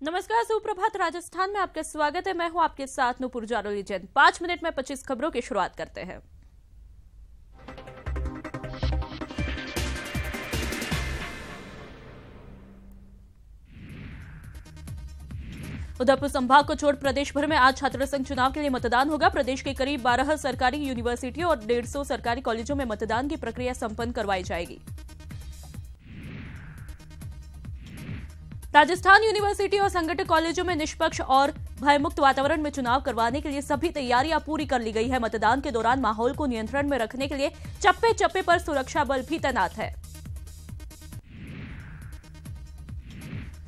नमस्कार, सुप्रभात। राजस्थान में आपका स्वागत है। मैं हूं आपके साथ नूपुर जालोली जैन। 5 मिनट में 25 खबरों की शुरुआत करते हैं। उदयपुर संभाग को छोड़ प्रदेश भर में आज छात्र संघ चुनाव के लिए मतदान होगा। प्रदेश के करीब 12 सरकारी यूनिवर्सिटियों और 150 सरकारी कॉलेजों में मतदान की प्रक्रिया संपन्न करवाई जाएगी। राजस्थान यूनिवर्सिटी और संगठित कॉलेजों में निष्पक्ष और भयमुक्त वातावरण में चुनाव करवाने के लिए सभी तैयारियां पूरी कर ली गई है। मतदान के दौरान माहौल को नियंत्रण में रखने के लिए चप्पे चप्पे पर सुरक्षा बल भी तैनात है।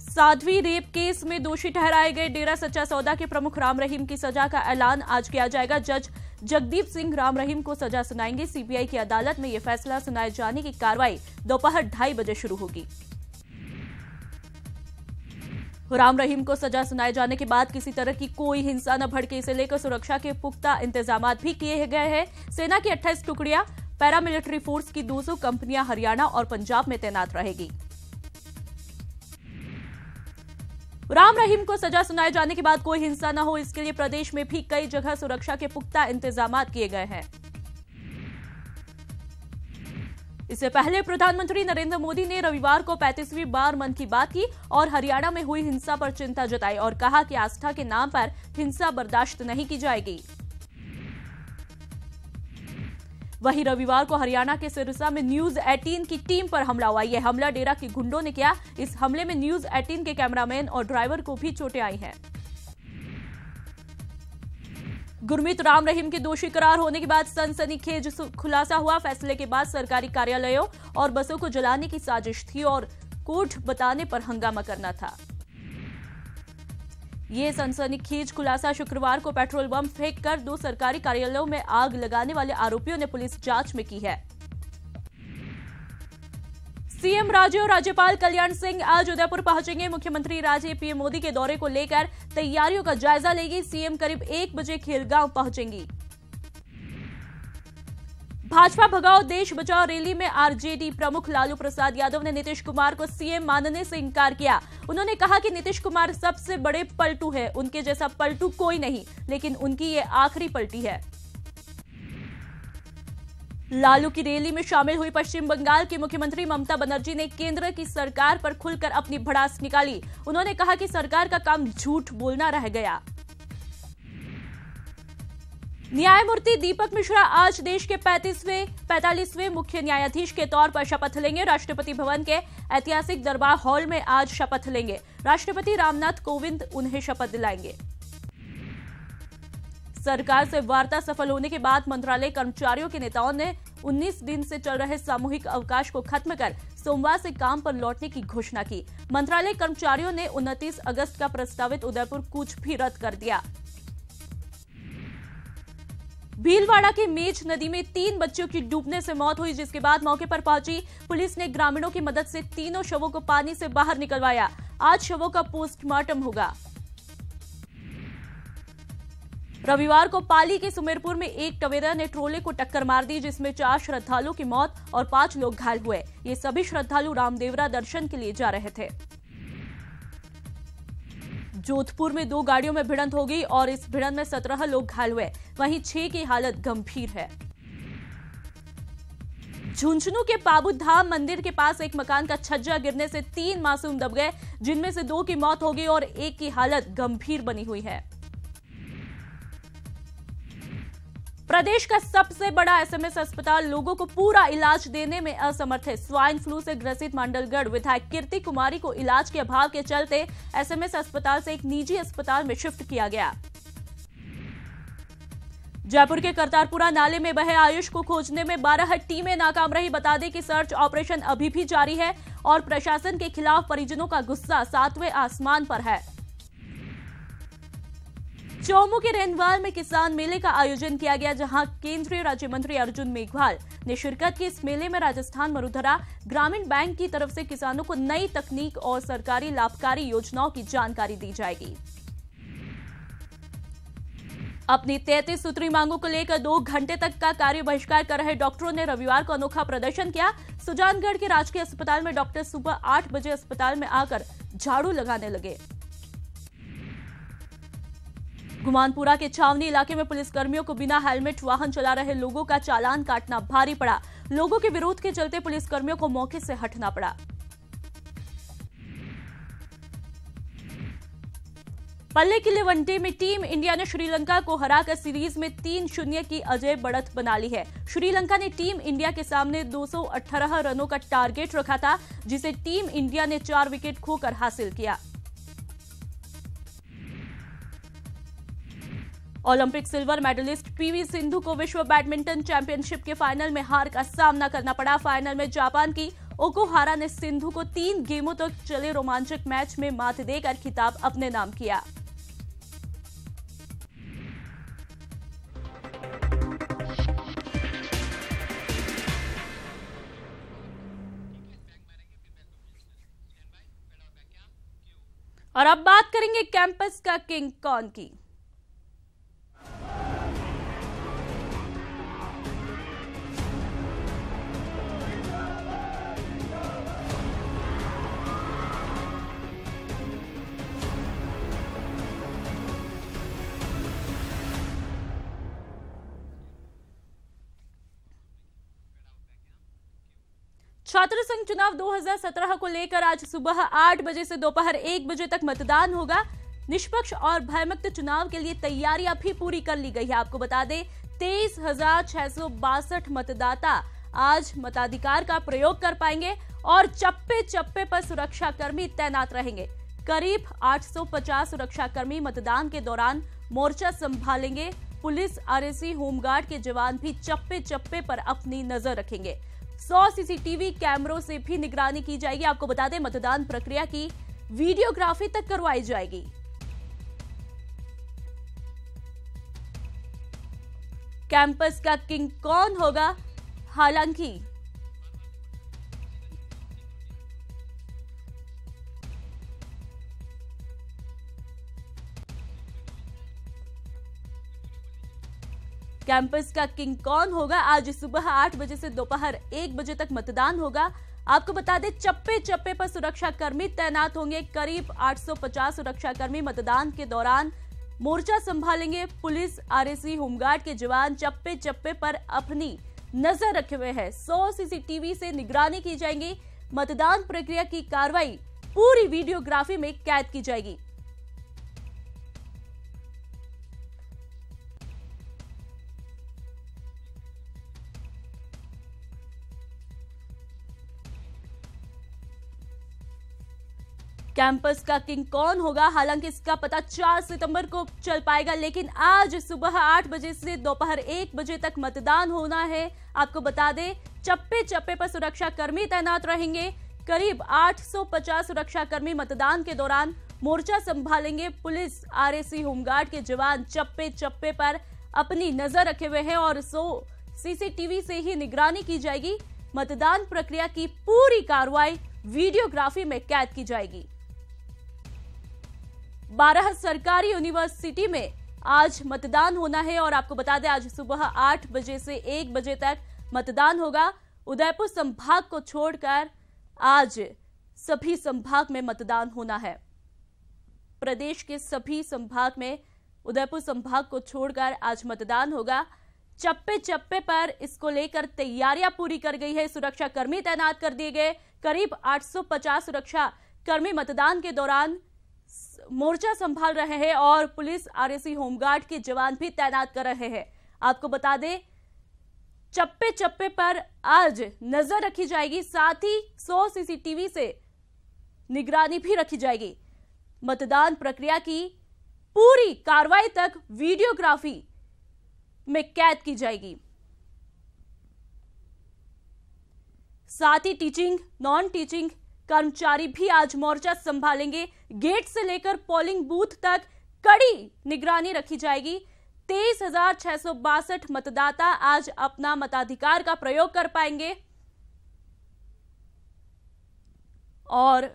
साध्वी रेप केस में दोषी ठहराए गए डेरा सच्चा सौदा के प्रमुख राम रहीम की सजा का ऐलान आज किया जाएगा। जज जगदीप सिंह राम रहीम को सजा सुनाएंगे। सीबीआई की अदालत में यह फैसला सुनाए जाने की कार्रवाई दोपहर 2:30 बजे शुरू होगी। राम रहीम को सजा सुनाए जाने के बाद किसी तरह की कोई हिंसा न भड़के, इसे लेकर सुरक्षा के पुख्ता इंतजाम भी किए गए हैं। सेना की 28 टुकड़ियां, पैरामिलिट्री फोर्स की 200 कंपनियां हरियाणा और पंजाब में तैनात रहेगी। राम रहीम को सजा सुनाए जाने के बाद कोई हिंसा न हो, इसके लिए प्रदेश में भी कई जगह सुरक्षा के पुख्ता इंतजाम किए गए हैं। इससे पहले प्रधानमंत्री नरेंद्र मोदी ने रविवार को 35वीं बार मन की बात की और हरियाणा में हुई हिंसा पर चिंता जताई और कहा कि आस्था के नाम पर हिंसा बर्दाश्त नहीं की जाएगी। वहीं रविवार को हरियाणा के सिरसा में न्यूज 18 की टीम पर हमला हुआ। यह हमला डेरा के गुंडों ने किया। इस हमले में न्यूज 18 के कैमरामैन और ड्राइवर को भी चोटें आई हैं। गुरमीत राम रहीम के दोषी करार होने के बाद सनसनीखेज खुलासा हुआ। फैसले के बाद सरकारी कार्यालयों और बसों को जलाने की साजिश थी और कोर्ट बताने पर हंगामा करना था। ये सनसनीखेज खुलासा शुक्रवार को पेट्रोल बम फेंककर 2 सरकारी कार्यालयों में आग लगाने वाले आरोपियों ने पुलिस जांच में की है। सीएम राजे और राज्यपाल कल्याण सिंह आज उदयपुर पहुंचेंगे। मुख्यमंत्री राजे पीएम मोदी के दौरे को लेकर तैयारियों का जायजा लेगी। सीएम करीब 1 बजे खेलगांव पहुंचेंगी। भाजपा भगाओ देश बचाओ रैली में आरजेडी प्रमुख लालू प्रसाद यादव ने नीतीश कुमार को सीएम मानने से इंकार किया। उन्होंने कहा कि नीतीश कुमार सबसे बड़े पलटू है, उनके जैसा पलटू कोई नहीं, लेकिन उनकी ये आखिरी पलटी है। लालू की रैली में शामिल हुई पश्चिम बंगाल की मुख्यमंत्री ममता बनर्जी ने केंद्र की सरकार पर खुलकर अपनी भड़ास निकाली। उन्होंने कहा कि सरकार का काम झूठ बोलना रह गया। न्यायमूर्ति दीपक मिश्रा आज देश के 45वें मुख्य न्यायाधीश के तौर पर शपथ लेंगे। राष्ट्रपति भवन के ऐतिहासिक दरबार हॉल में आज शपथ लेंगे। राष्ट्रपति रामनाथ कोविंद उन्हें शपथ दिलाएंगे। सरकार से वार्ता सफल होने के बाद मंत्रालय कर्मचारियों के नेताओं ने 19 दिन से चल रहे सामूहिक अवकाश को खत्म कर सोमवार से काम पर लौटने की घोषणा की। मंत्रालय कर्मचारियों ने 29 अगस्त का प्रस्तावित उदयपुर कूच भी रद्द कर दिया। भीलवाड़ा के मेज नदी में 3 बच्चों की डूबने से मौत हुई, जिसके बाद मौके पर पहुंची पुलिस ने ग्रामीणों की मदद से तीनों शवों को पानी से बाहर निकलवाया। आज शवों का पोस्टमार्टम होगा। रविवार को पाली के सुमेरपुर में एक टवेरा ने ट्रोले को टक्कर मार दी, जिसमें 4 श्रद्धालुओं की मौत और 5 लोग घायल हुए। ये सभी श्रद्धालु रामदेवरा दर्शन के लिए जा रहे थे। जोधपुर में 2 गाड़ियों में भिड़ंत हो गई और इस भिड़ंत में 17 लोग घायल हुए, वहीं 6 की हालत गंभीर है। झुंझुनू के पाबूधाम मंदिर के पास एक मकान का छज्जा गिरने से 3 मासूम दब गए, जिनमें से 2 की मौत हो गई और 1 की हालत गंभीर बनी हुई है। प्रदेश का सबसे बड़ा एसएमएस अस्पताल लोगों को पूरा इलाज देने में असमर्थ है। स्वाइन फ्लू से ग्रसित मांडलगढ़ विधायक कीर्ति कुमारी को इलाज के अभाव के चलते एसएमएस अस्पताल से एक निजी अस्पताल में शिफ्ट किया गया। जयपुर के करतारपुरा नाले में बहे आयुष को खोजने में 12 टीमें नाकाम रही। बता दें कि सर्च ऑपरेशन अभी भी जारी है और प्रशासन के खिलाफ परिजनों का गुस्सा 7वें आसमान पर है। चौमू के रेनवाल में किसान मेले का आयोजन किया गया, जहां केंद्रीय राज्य मंत्री अर्जुन मेघवाल ने शिरकत की। इस मेले में राजस्थान मरुधरा ग्रामीण बैंक की तरफ से किसानों को नई तकनीक और सरकारी लाभकारी योजनाओं की जानकारी दी जाएगी। अपनी 33 सूत्री मांगों को लेकर 2 घंटे तक का कार्य बहिष्कार कर रहे डॉक्टरों ने रविवार को अनोखा प्रदर्शन किया। सुजानगढ़ के राजकीय अस्पताल में डॉक्टर सुबह 8 बजे अस्पताल में आकर झाड़ू लगाने लगे। गुमानपुरा के छावनी इलाके में पुलिसकर्मियों को बिना हेलमेट वाहन चला रहे लोगों का चालान काटना भारी पड़ा। लोगों के विरोध के चलते पुलिसकर्मियों को मौके से हटना पड़ा। पल्ले किले वनडे में टीम इंडिया ने श्रीलंका को हराकर सीरीज में 3-0 की अजय बढ़त बना ली है। श्रीलंका ने टीम इंडिया के सामने 218 रनों का टारगेट रखा था, जिसे टीम इंडिया ने 4 विकेट खोकर हासिल किया। Olympic silver medallist PV Sindhu को विश्व बैडमिंटन चैंपियनशिप के फाइनल में हार का सामना करना पड़ा। फाइनल में जापान की ओकुहारा ने सिंधु को 3 गेमों तक चले रोमांचक मैच में मात देकर खिताब अपने नाम किया। और अब बात करेंगे कैंपस का किंग कौन की। छात्र संघ चुनाव 2017 को लेकर आज सुबह 8 बजे से दोपहर 1 बजे तक मतदान होगा। निष्पक्ष और भयमुक्त चुनाव के लिए तैयारियां भी पूरी कर ली गई है। आपको बता दें 23,662 मतदाता आज मताधिकार का प्रयोग कर पाएंगे और चप्पे चप्पे पर सुरक्षाकर्मी तैनात रहेंगे। करीब 850 सुरक्षाकर्मी मतदान के दौरान मोर्चा संभालेंगे। पुलिस, आरएसी, होमगार्ड के जवान भी चप्पे चप्पे पर अपनी नजर रखेंगे। 100 सीसीटीवी कैमरों से भी निगरानी की जाएगी। आपको बता दें मतदान प्रक्रिया की वीडियोग्राफी तक करवाई जाएगी। कैंपस का किंग कौन होगा? हालांकि कैंपस का किंग कौन होगा? आज सुबह 8 बजे से दोपहर 1 बजे तक मतदान होगा। आपको बता दें चप्पे चप्पे पर सुरक्षाकर्मी तैनात होंगे। करीब 850 सुरक्षाकर्मी मतदान के दौरान मोर्चा संभालेंगे। पुलिस, आरएसी, होमगार्ड के जवान चप्पे चप्पे पर अपनी नजर रखे हुए हैं। 100 सीसीटीवी से निगरानी की जाएगी। मतदान प्रक्रिया की कार्रवाई पूरी वीडियोग्राफी में कैद की जाएगी। कैंपस का किंग कौन होगा? हालांकि इसका पता 4 सितंबर को चल पाएगा, लेकिन आज सुबह 8 बजे से दोपहर 1 बजे तक मतदान होना है। आपको बता दें चप्पे चप्पे पर सुरक्षाकर्मी तैनात रहेंगे। करीब 850 सुरक्षाकर्मी मतदान के दौरान मोर्चा संभालेंगे। पुलिस, आरएसी, होमगार्ड के जवान चप्पे चप्पे पर अपनी नजर रखे हुए हैं और 100 सीसीटीवी से ही निगरानी की जाएगी। मतदान प्रक्रिया की पूरी कार्रवाई वीडियोग्राफी में कैद की जाएगी। 12 सरकारी यूनिवर्सिटी में आज मतदान होना है और आपको बता दें आज सुबह 8 बजे से 1 बजे तक मतदान होगा। उदयपुर संभाग को छोड़कर आज सभी संभाग में मतदान होना है। प्रदेश के सभी संभाग में उदयपुर संभाग को छोड़कर आज मतदान होगा। चप्पे चप्पे पर इसको लेकर तैयारियां पूरी कर गई है। सुरक्षाकर्मी तैनात कर दिए गए। करीब 850 सुरक्षाकर्मी मतदान के दौरान मोर्चा संभाल रहे हैं और पुलिस, आरएसी, होमगार्ड के जवान भी तैनात कर रहे हैं। आपको बता दें चप्पे चप्पे पर आज नजर रखी जाएगी। साथ ही 100 सीसीटीवी से निगरानी भी रखी जाएगी। मतदान प्रक्रिया की पूरी कार्रवाई तक वीडियोग्राफी में कैद की जाएगी। साथ ही टीचिंग, नॉन टीचिंग कर्मचारी भी आज मोर्चा संभालेंगे। गेट से लेकर पोलिंग बूथ तक कड़ी निगरानी रखी जाएगी। 23,662 मतदाता आज अपना मताधिकार का प्रयोग कर पाएंगे और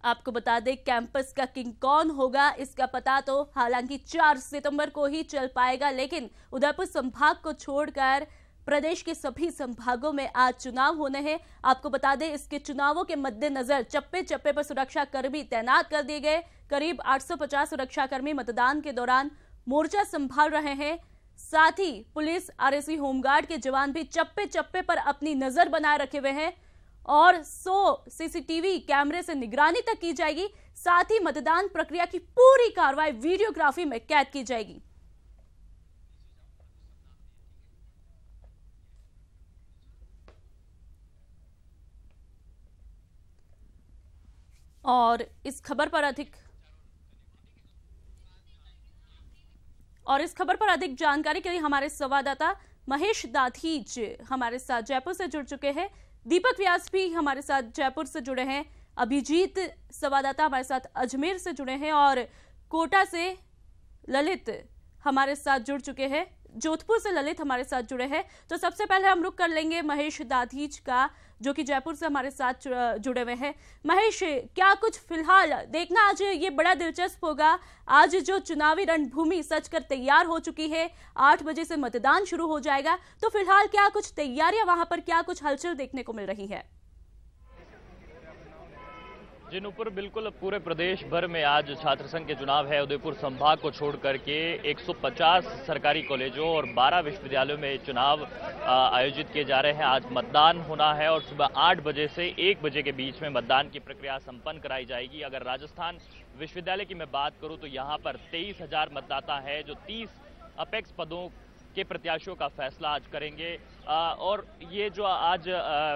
आपको बता दें कैंपस का किंग कौन होगा इसका पता तो हालांकि 4 सितंबर को ही चल पाएगा, लेकिन उदयपुर संभाग को छोड़कर प्रदेश के सभी संभागों में आज चुनाव होने हैं। आपको बता दें इसके चुनावों के मद्देनजर चप्पे चप्पे पर सुरक्षा कर्मी तैनात कर दिए गए। करीब 850 सुरक्षाकर्मी मतदान के दौरान मोर्चा संभाल रहे हैं। साथ ही पुलिस, आरएसी, होमगार्ड के जवान भी चप्पे चप्पे पर अपनी नजर बनाए रखे हुए हैं और 100 सीसीटीवी कैमरे से निगरानी तक की जाएगी। साथ ही मतदान प्रक्रिया की पूरी कार्रवाई वीडियोग्राफी में कैद की जाएगी। और इस खबर पर अधिक जानकारी के लिए हमारे संवाददाता महेश दाधीच हमारे साथ जयपुर से जुड़ चुके हैं। दीपक व्यास भी हमारे साथ जयपुर से जुड़े हैं। अभिजीत संवाददाता हमारे साथ अजमेर से जुड़े हैं और कोटा से ललित हमारे साथ जुड़ चुके हैं। जोधपुर से ललित हमारे साथ जुड़े हैं। तो सबसे पहले हम रुक कर लेंगे महेश दाधीच का, जो कि जयपुर से हमारे साथ जुड़े हुए हैं। महेश, क्या कुछ फिलहाल देखना आज ये बड़ा दिलचस्प होगा। आज जो चुनावी रणभूमि सच कर तैयार हो चुकी है, 8 बजे से मतदान शुरू हो जाएगा, तो फिलहाल क्या कुछ तैयारियां वहां पर, क्या कुछ हलचल देखने को मिल रही है? जी नूपुर, बिल्कुल पूरे प्रदेश भर में आज छात्र संघ के चुनाव है। उदयपुर संभाग को छोड़ करके 150 सरकारी कॉलेजों और 12 विश्वविद्यालयों में चुनाव आयोजित किए जा रहे हैं। आज मतदान होना है और सुबह 8 बजे से 1 बजे के बीच में मतदान की प्रक्रिया संपन्न कराई जाएगी। अगर राजस्थान विश्वविद्यालय की मैं बात करूं तो यहाँ पर 23,000 मतदाता है जो 30 अपेक्स पदों के प्रत्याशियों का फैसला आज करेंगे। और ये जो आज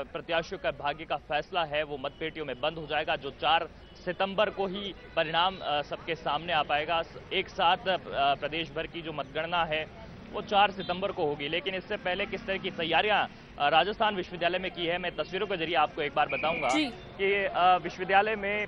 प्रत्याशियों का भाग्य का फैसला है वो मतपेटियों में बंद हो जाएगा। जो 4 सितंबर को ही परिणाम सबके सामने आ पाएगा। एक साथ प्रदेश भर की जो मतगणना है वो 4 सितंबर को होगी। लेकिन इससे पहले किस तरह की तैयारियां राजस्थान विश्वविद्यालय में की है, मैं तस्वीरों के जरिए आपको एक बार बताऊंगा कि विश्वविद्यालय में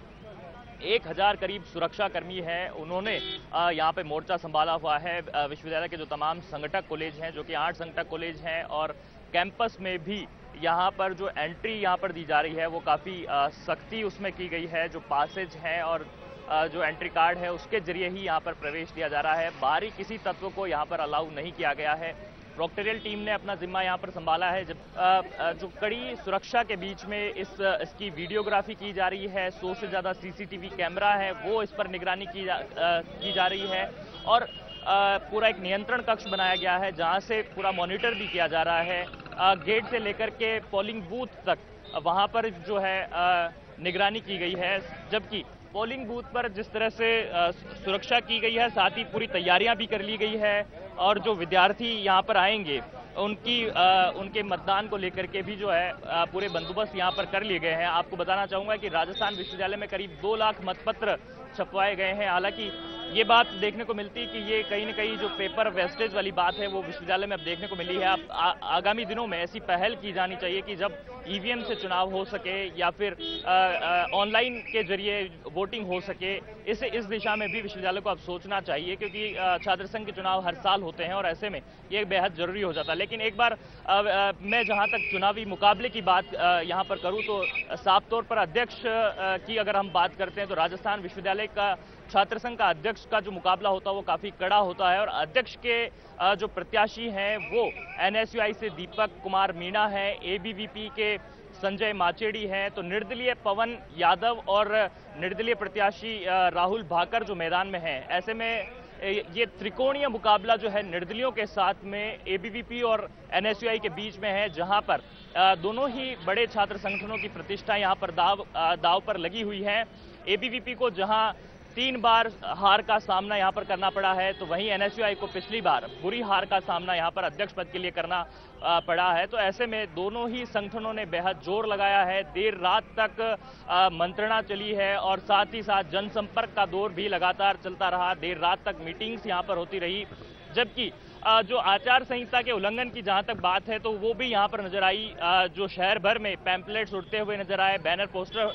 1000 करीब सुरक्षाकर्मी हैं। उन्होंने यहाँ पे मोर्चा संभाला हुआ है। विश्वविद्यालय के जो तमाम संगठक कॉलेज हैं, जो कि 8 संगठक कॉलेज हैं, और कैंपस में भी यहाँ पर जो एंट्री यहाँ पर दी जा रही है वो काफ़ी सख्ती उसमें की गई है। जो पासेज हैं और जो एंट्री कार्ड है उसके जरिए ही यहाँ पर प्रवेश दिया जा रहा है। बाहरी किसी तत्व को यहाँ पर अलाउ नहीं किया गया है। प्रोक्टोरियल टीम ने अपना जिम्मा यहाँ पर संभाला है। जब जो कड़ी सुरक्षा के बीच में इसकी वीडियोग्राफी की जा रही है। 100 से ज़्यादा सीसीटीवी कैमरा है वो इस पर निगरानी की जा रही है। और पूरा एक नियंत्रण कक्ष बनाया गया है जहाँ से पूरा मॉनिटर भी किया जा रहा है। गेट से लेकर के पोलिंग बूथ तक वहाँ पर जो है निगरानी की गई है। जबकि पोलिंग बूथ पर जिस तरह से सुरक्षा की गई है, साथ ही पूरी तैयारियां भी कर ली गई है। और जो विद्यार्थी यहाँ पर आएंगे उनके मतदान को लेकर के भी जो है पूरे बंदोबस्त यहाँ पर कर लिए गए हैं। आपको बताना चाहूंगा कि राजस्थान विश्वविद्यालय में करीब 2 लाख मतपत्र छपवाए गए हैं। हालांकि ये बात देखने को मिलती है कि ये कहीं न कहीं जो पेपर वेस्टेज वाली बात है वो विश्वविद्यालय में अब देखने को मिली है। अब आगामी दिनों में ऐसी पहल की जानी चाहिए कि जब ईवीएम से चुनाव हो सके या फिर ऑनलाइन के जरिए वोटिंग हो सके, इस दिशा में भी विश्वविद्यालय को अब सोचना चाहिए, क्योंकि छात्र संघ के चुनाव हर साल होते हैं और ऐसे में ये बेहद जरूरी हो जाता है। लेकिन एक बार मैं जहां तक चुनावी मुकाबले की बात यहाँ पर करूँ तो साफ तौर पर अध्यक्ष की अगर हम बात करते हैं तो राजस्थान विश्वविद्यालय का छात्र संघ का अध्यक्ष का जो मुकाबला होता है वो काफी कड़ा होता है। और अध्यक्ष के जो प्रत्याशी हैं वो एनएसयूआई से दीपक कुमार मीणा है, एबीवीपी के संजय माचेड़ी हैं, तो निर्दलीय पवन यादव और निर्दलीय प्रत्याशी राहुल भाकर जो मैदान में हैं। ऐसे में ये त्रिकोणीय मुकाबला जो है निर्दलियों के साथ में एबीवीपी और एनएसयूआई के बीच में है, जहां पर दोनों ही बड़े छात्र संगठनों की प्रतिष्ठा यहां पर दाव पर लगी हुई है। एबीवीपी को जहां 3 बार हार का सामना यहां पर करना पड़ा है, तो वहीं एनएसयूआई को पिछली बार बुरी हार का सामना यहां पर अध्यक्ष पद के लिए करना पड़ा है। तो ऐसे में दोनों ही संगठनों ने बेहद जोर लगाया है। देर रात तक मंत्रणा चली है और साथ ही साथ जनसंपर्क का दौर भी लगातार चलता रहा। देर रात तक मीटिंग्स यहां पर होती रही। जबकि जो आचार संहिता के उल्लंघन की जहां तक बात है तो वो भी यहां पर नजर आई। जो शहर भर में पैम्पलेट्स उड़ते हुए नजर आए, बैनर पोस्टर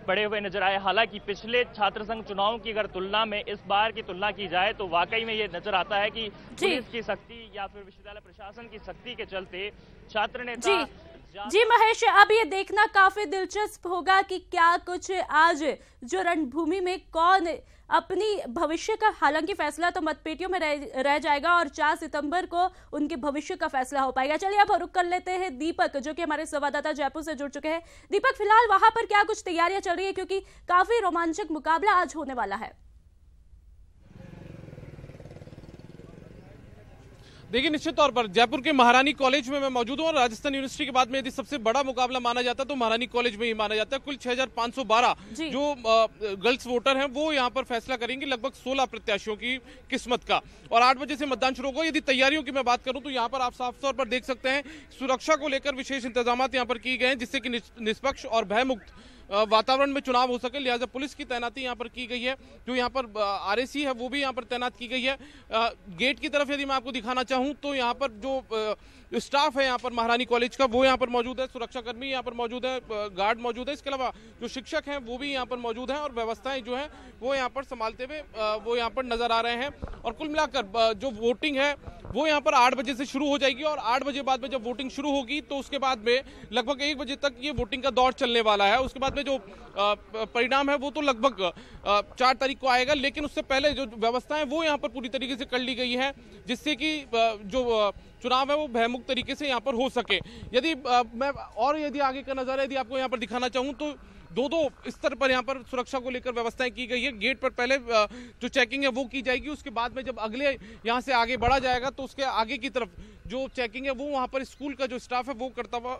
पड़े हुए नजर आए। हालांकि पिछले छात्र संघ चुनावों की अगर तुलना में इस बार की तुलना की जाए तो वाकई में ये नजर आता है कि पुलिस की सख्ती या फिर विश्वविद्यालय प्रशासन की सख्ती के चलते छात्र नेता जी महेश, अब ये देखना काफी दिलचस्प होगा कि क्या कुछ आज जो रणभूमि में कौन अपनी भविष्य का, हालांकि फैसला तो मतपेटियों में रह जाएगा और 4 सितंबर को उनके भविष्य का फैसला हो पाएगा। चलिए अब रुक कर लेते हैं दीपक, जो कि हमारे संवाददाता जयपुर से जुड़ चुके हैं। दीपक, फिलहाल वहां पर क्या कुछ तैयारियां चल रही है, क्योंकि काफी रोमांचक मुकाबला आज होने वाला है? देखिए, निश्चित तौर पर जयपुर के महारानी कॉलेज में मैं मौजूद हूँ और राजस्थान यूनिवर्सिटी के बाद में यदि सबसे बड़ा मुकाबला माना जाता है तो महारानी कॉलेज में ही माना जाता है। कुल 6512 जो गर्ल्स वोटर हैं वो यहाँ पर फैसला करेंगे लगभग 16 प्रत्याशियों की किस्मत का, और 8 बजे से मतदान शुरू होगा। यदि तैयारियों की मैं बात करूं तो यहाँ पर आप साफ तौर पर देख सकते हैं सुरक्षा को लेकर विशेष इंतजाम यहाँ पर किए गए हैं, जिससे कि निष्पक्ष और भयमुक्त वातावरण में चुनाव हो सके। लिहाजा पुलिस की तैनाती यहाँ पर की गई है, जो यहाँ पर आरएसी है वो भी यहाँ पर तैनात की गई है। गेट की तरफ यदि मैं आपको दिखाना चाहूँ तो यहाँ पर जो स्टाफ है यहाँ पर महारानी कॉलेज का वो यहाँ पर मौजूद है, सुरक्षाकर्मी यहाँ पर मौजूद है, गार्ड मौजूद है। इसके अलावा जो शिक्षक हैं वो भी यहाँ पर मौजूद हैं और व्यवस्थाएं जो हैं वो यहाँ पर संभालते हुए वो यहाँ पर नजर आ रहे हैं। और कुल मिलाकर जो वोटिंग है वो यहाँ पर 8 बजे से शुरू हो जाएगी और 8 बजे बाद में जब वोटिंग शुरू होगी तो उसके बाद में लगभग 1 बजे तक ये वोटिंग का दौर चलने वाला है। उसके बाद में जो परिणाम है वो तो लगभग 4 तारीख को आएगा, लेकिन उससे पहले जो व्यवस्थाएं वो यहाँ पर पूरी तरीके से कर ली गई है, जिससे कि जो चुनाव है वो भयमुक्त तरीके से यहाँ पर हो सके। यदि मैं और यदि आगे का नजारा यदि आपको यहाँ पर दिखाना चाहूँ तो दो स्तर पर यहाँ पर सुरक्षा को लेकर व्यवस्थाएं की गई है। गेट पर पहले जो चेकिंग है वो की जाएगी, उसके बाद में जब अगले यहाँ से आगे बढ़ा जाएगा तो उसके आगे की तरफ जो चेकिंग है वो वहाँ पर स्कूल का जो स्टाफ है वो करता हुआ,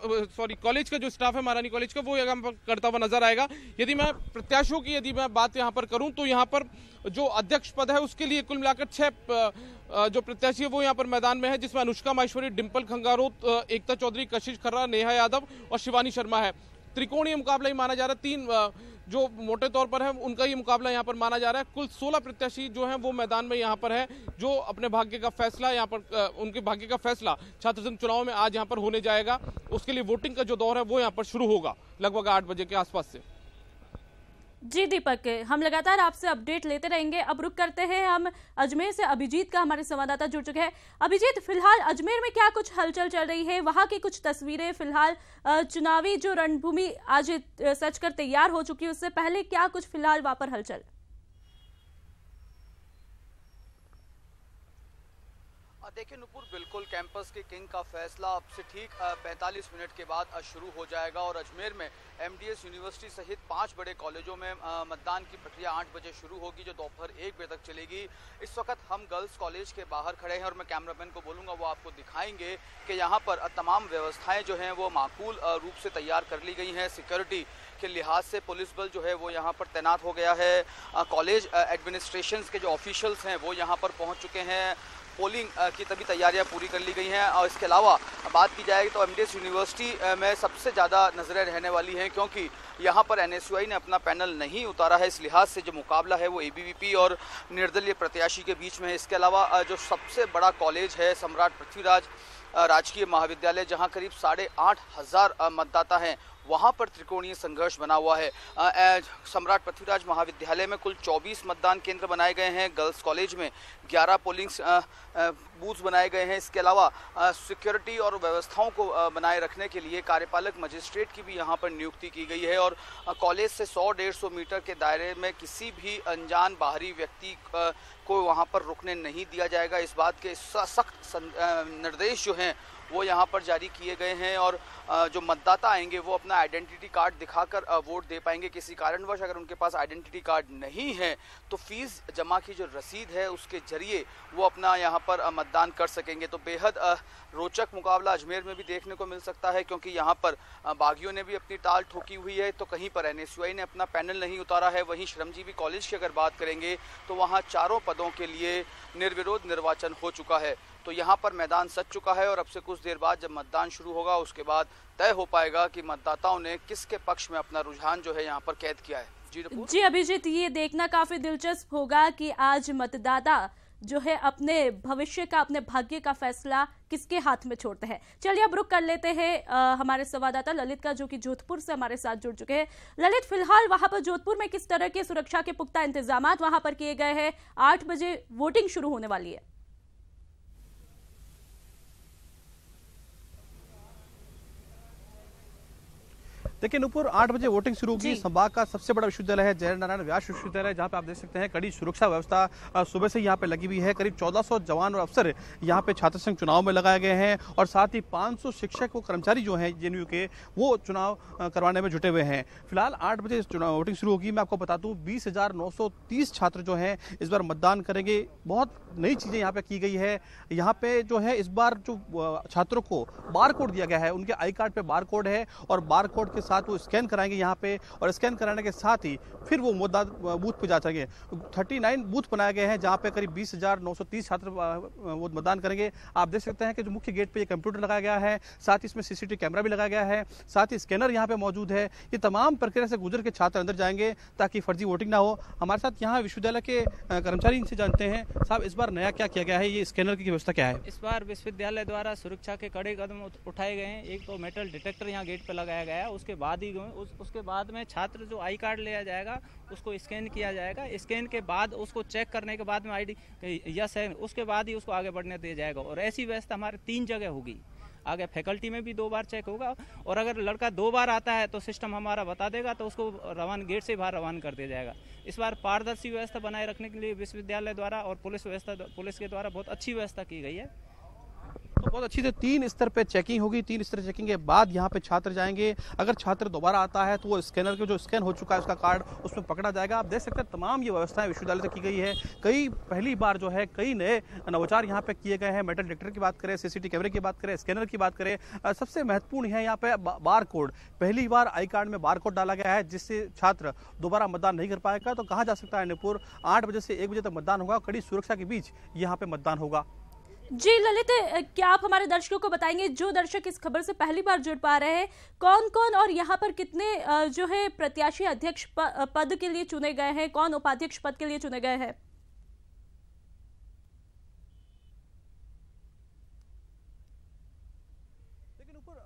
कॉलेज का जो स्टाफ है महारानी कॉलेज का वो यहाँ पर करता हुआ नजर आएगा। यदि मैं प्रत्याशियों की यदि मैं बात यहाँ पर करूँ तो यहाँ पर जो अध्यक्ष पद है उसके लिए कुल मिलाकर 6 जो प्रत्याशी है वो यहाँ पर मैदान में है, जिसमें अनुष्का माहेश्वरी, डिंपल खंगारोत, एकता चौधरी, कशिश खर्रा, नेहा यादव और शिवानी शर्मा है। त्रिकोणीय मुकाबला ही माना जा रहा है। 3 जो मोटे तौर पर है उनका ही मुकाबला यहाँ पर माना जा रहा है। कुल 16 प्रत्याशी जो हैं वो मैदान में यहाँ पर है, जो अपने भाग्य का फैसला यहाँ पर उनके भाग्य का फैसला छात्र संघ चुनाव में आज यहाँ पर होने जाएगा। उसके लिए वोटिंग का जो दौर है वो यहाँ पर शुरू होगा लगभग 8 बजे के आसपास से। जी दीपक, हम लगातार आपसे अपडेट लेते रहेंगे। अब रुक करते हैं हम अजमेर से, अभिजीत का हमारे संवाददाता जुड़ चुके हैं। अभिजीत, फिलहाल अजमेर में क्या कुछ हलचल चल रही है, वहां की कुछ तस्वीरें, फिलहाल चुनावी जो रणभूमि आज सच कर तैयार हो चुकी है, उससे पहले क्या कुछ फिलहाल वहां पर हलचल? देखिए नुपुर, बिल्कुल कैंपस के किंग का फैसला अब से ठीक 45 मिनट के बाद शुरू हो जाएगा और अजमेर में एमडीएस यूनिवर्सिटी सहित 5 बड़े कॉलेजों में मतदान की प्रक्रिया 8 बजे शुरू होगी, जो दोपहर 1 बजे तक चलेगी। इस वक्त हम गर्ल्स कॉलेज के बाहर खड़े हैं और मैं कैमरामैन को बोलूँगा वो आपको दिखाएंगे कि यहाँ पर तमाम व्यवस्थाएँ जो हैं वो माकूल रूप से तैयार कर ली गई हैं। सिक्योरिटी के लिहाज से पुलिस बल जो है वो यहाँ पर तैनात हो गया है। कॉलेज एडमिनिस्ट्रेशन के जो ऑफिशियल्स हैं वो यहाँ पर पहुँच चुके हैं। पोलिंग की तभी तैयारियां पूरी कर ली गई हैं। और इसके अलावा बात की जाएगी तो एमडीएस यूनिवर्सिटी में सबसे ज़्यादा नज़रें रहने वाली हैं, क्योंकि यहाँ पर एनएसयूआई ने अपना पैनल नहीं उतारा है। इस लिहाज से जो मुकाबला है वो एबीवीपी और निर्दलीय प्रत्याशी के बीच में है। इसके अलावा जो सबसे बड़ा कॉलेज है सम्राट पृथ्वीराज राजकीय महाविद्यालय, जहाँ करीब 8,500 मतदाता हैं, वहाँ पर त्रिकोणीय संघर्ष बना हुआ है। सम्राट पृथ्वीराज महाविद्यालय में कुल 24 मतदान केंद्र बनाए गए हैं। गर्ल्स कॉलेज में 11 पोलिंग बूथ्स बनाए गए हैं। इसके अलावा सिक्योरिटी और व्यवस्थाओं को बनाए रखने के लिए कार्यपालक मजिस्ट्रेट की भी यहाँ पर नियुक्ति की गई है। और कॉलेज से 100-150 मीटर के दायरे में किसी भी अनजान बाहरी व्यक्ति को वहाँ पर रुकने नहीं दिया जाएगा। इस बात के सख्त निर्देश जो हैं वो यहाँ पर जारी किए गए हैं और जो मतदाता आएंगे वो अपना आइडेंटिटी कार्ड दिखाकर वोट दे पाएंगे। किसी कारणवश अगर उनके पास आइडेंटिटी कार्ड नहीं है तो फीस जमा की जो रसीद है उसके जरिए वो अपना यहाँ पर मतदान कर सकेंगे। तो बेहद रोचक मुकाबला अजमेर में भी देखने को मिल सकता है, क्योंकि यहाँ पर बागियों ने भी अपनी टाल ठोकी हुई है तो कहीं पर एनएसयूआई ने अपना पैनल नहीं उतारा है। वहीं श्रमजीवी कॉलेज की अगर बात करेंगे तो वहाँ 4 पदों के लिए निर्विरोध निर्वाचन हो चुका है। तो यहाँ पर मैदान सज चुका है और अब से कुछ देर बाद जब मतदान शुरू होगा उसके बाद तय हो पाएगा कि मतदाताओं ने किसके पक्ष में अपना रुझान जो है यहाँ पर कैद किया है। जी अभिजीत, ये देखना काफी दिलचस्प होगा कि आज मतदाता जो है अपने भविष्य का, अपने भाग्य का फैसला किसके हाथ में छोड़ते हैं। चलिए अब रुक कर लेते हैं हमारे संवाददाता ललित का, जो कि जोधपुर से हमारे साथ जुड़ चुके हैं। ललित, फिलहाल वहां पर जोधपुर में किस तरह के सुरक्षा के पुख्ता इंतजाम वहां पर किए गए हैं? 8 बजे वोटिंग शुरू होने वाली है। देखिए नुपुर 8 बजे वोटिंग शुरू होगी। संभाग का सबसे बड़ा विश्वविद्यालय है जय नारायण व्यास विश्वविद्यालय, जहां पे आप देख सकते हैं कड़ी सुरक्षा व्यवस्था सुबह से यहां पे लगी हुई है। करीब 1400 जवान और अफसर यहां पे छात्र संघ चुनाव में लगाए गए हैं और साथ ही 500 शिक्षक व कर्मचारी जो हैं जेएनयू के, वो चुनाव करवाने में जुटे हुए हैं। फिलहाल 8 बजे चुनाव वोटिंग शुरू होगी। मैं आपको बता दूं 20,930 छात्र जो हैं इस बार मतदान करेंगे। बहुत नई चीजें यहाँ पे की गई है। यहाँ पे जो है इस बार जो छात्रों को बार कोड दिया गया है, उनके आई कार्ड पे बार कोड है और बार कोड के साथ वो स्कैन कराएंगे यहाँ पे, और स्कैन कराने के साथ ही फिर वो मतदान बूथ पे जा सकेंगे। 39 बूथ बनाए गए हैं जहाँ पे करीब 20,930 छात्र वो मतदान करेंगे। आप देख सकते हैं कि जो मुख्य गेट पे ये कंप्यूटर लगाया गया है, साथ ही इसमें सीसीटीवी कैमरा भी लगाया गया है, साथ ही स्कैनर यहाँ पे मौजूद है। ये तमाम प्रक्रिया से गुजर के छात्र अंदर जाएंगे ताकि फर्जी वोटिंग ना हो। हमारे साथ यहाँ विश्वविद्यालय के कर्मचारी इनसे जानते हैं। साहब, इस बार नया क्या किया गया है, ये स्कैनर की व्यवस्था क्या है? इस बार विश्वविद्यालय द्वारा सुरक्षा के कड़े कदम उठाए गए हैं। एक तो मेटल डिटेक्टर यहाँ गेट पर लगाया गया है, उसके बाद में छात्र जो आई कार्ड लिया जाएगा उसको स्कैन किया जाएगा। स्कैन के बाद उसको चेक करने के बाद में आईडी यस है, उसके बाद ही उसको आगे बढ़ने दिया जाएगा। और ऐसी व्यवस्था हमारे 3 जगह होगी। आगे फैकल्टी में भी 2 बार चेक होगा, और अगर लड़का 2 बार आता है तो सिस्टम हमारा बता देगा, तो उसको गेट से बाहर रवाना कर दिया जाएगा। इस बार पारदर्शी व्यवस्था बनाए रखने के लिए विश्वविद्यालय द्वारा और पुलिस के द्वारा बहुत अच्छी व्यवस्था की गई है। तो बहुत अच्छी से 3 स्तर पे चेकिंग होगी। 3 स्तर चेकिंग के बाद यहाँ पे छात्र जाएंगे। अगर छात्र दोबारा आता है तो वो स्कैनर के जो स्कैन हो चुका है उसका कार्ड उसमें पकड़ा जाएगा। आप देख सकते हैं तमाम ये व्यवस्थाएं विश्वविद्यालय से की गई है। पहली बार जो है कई नए नवाचार यहाँ पे किए गए हैं। मेटल डिटेक्टर की बात करें, सीसीटीवी कैमरे की बात करें, स्कैनर की बात करें, सबसे महत्वपूर्ण है यहाँ पे बार कोड। पहली बार आई कार्ड में बार कोड डाला गया है, जिससे छात्र दोबारा मतदान नहीं कर पाएगा। तो कहा जा सकता है नुपुर 8 बजे से 1 बजे तक मतदान होगा। कड़ी सुरक्षा के बीच यहाँ पे मतदान होगा। जी ललित, क्या आप हमारे दर्शकों को बताएंगे, जो दर्शक इस खबर से पहली बार जुड़ पा रहे हैं, कौन कौन और यहाँ पर कितने जो है प्रत्याशी अध्यक्ष पद के लिए चुने गए हैं, कौन उपाध्यक्ष पद के लिए चुने गए हैं?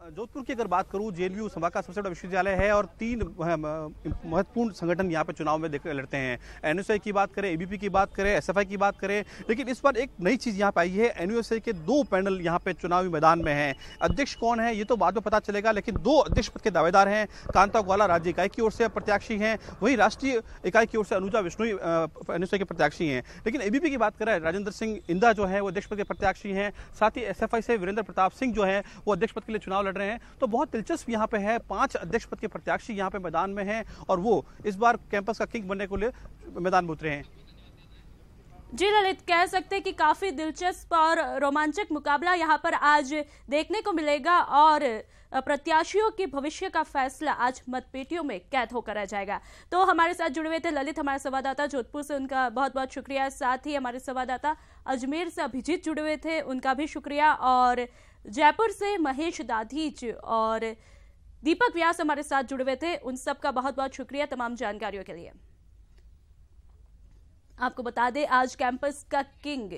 जोधपुर की अगर बात करूं, जेएनयू संभाग का सबसे बड़ा विश्वविद्यालय है और 3 महत्वपूर्ण संगठन यहां पे चुनाव में लड़ते हैं। एनयूएसए की बात करें, एबीपी की बात करें, एसएफआई की बात करें, लेकिन इस बार एक नई चीज यहां पे आई है। एनयूएसए के 2 पैनल यहां पे चुनावी मैदान में हैं। अध्यक्ष कौन है ये तो बाद में पता चलेगा, लेकिन 2 अध्यक्ष पद के दावेदार हैं। कांता ग्वाला राज्य इकाई की ओर से प्रत्याशी हैं, वहीं राष्ट्रीय इकाई की ओर से अनुजा विश्नोई एनयूएसए के प्रत्याशी हैं। लेकिन एबीपी की बात करें, राजेंद्र सिंह इंदा जो है वो अध्यक्ष पद के प्रत्याशी हैं। साथ ही एसएफआई से वीरेंद्र प्रताप सिंह जो है वो अध्यक्ष पद के लिए चुनाव लड़ रहे हैं। तो बहुत दिलचस्प यहाँ पे है, 5 अध्यक्ष पद के प्रत्याशी यहाँ पे मैदान में हैं और वो इस बार कैंपस का किंग बनने को लिए मैदान में उतरे हैं। जी ललित, कह सकते हैं कि काफी दिलचस्प और रोमांचक मुकाबला यहाँ पर आज देखने को मिलेगा और प्रत्याशियों के भविष्य का फैसला आज मतपेटियों में कैद होकर रह जाएगा। तो हमारे साथ जुड़े हुए थे ललित, हमारे संवाददाता जोधपुर से, उनका बहुत बहुत शुक्रिया। साथ ही हमारे संवाददाता अजमेर से अभिजीत जुड़े हुए थे, उनका भी शुक्रिया। और जयपुर से महेश दाधीच और दीपक व्यास हमारे साथ जुड़े हुए थे, उन सबका बहुत बहुत शुक्रिया तमाम जानकारियों के लिए। आपको बता दें आज कैंपस का किंग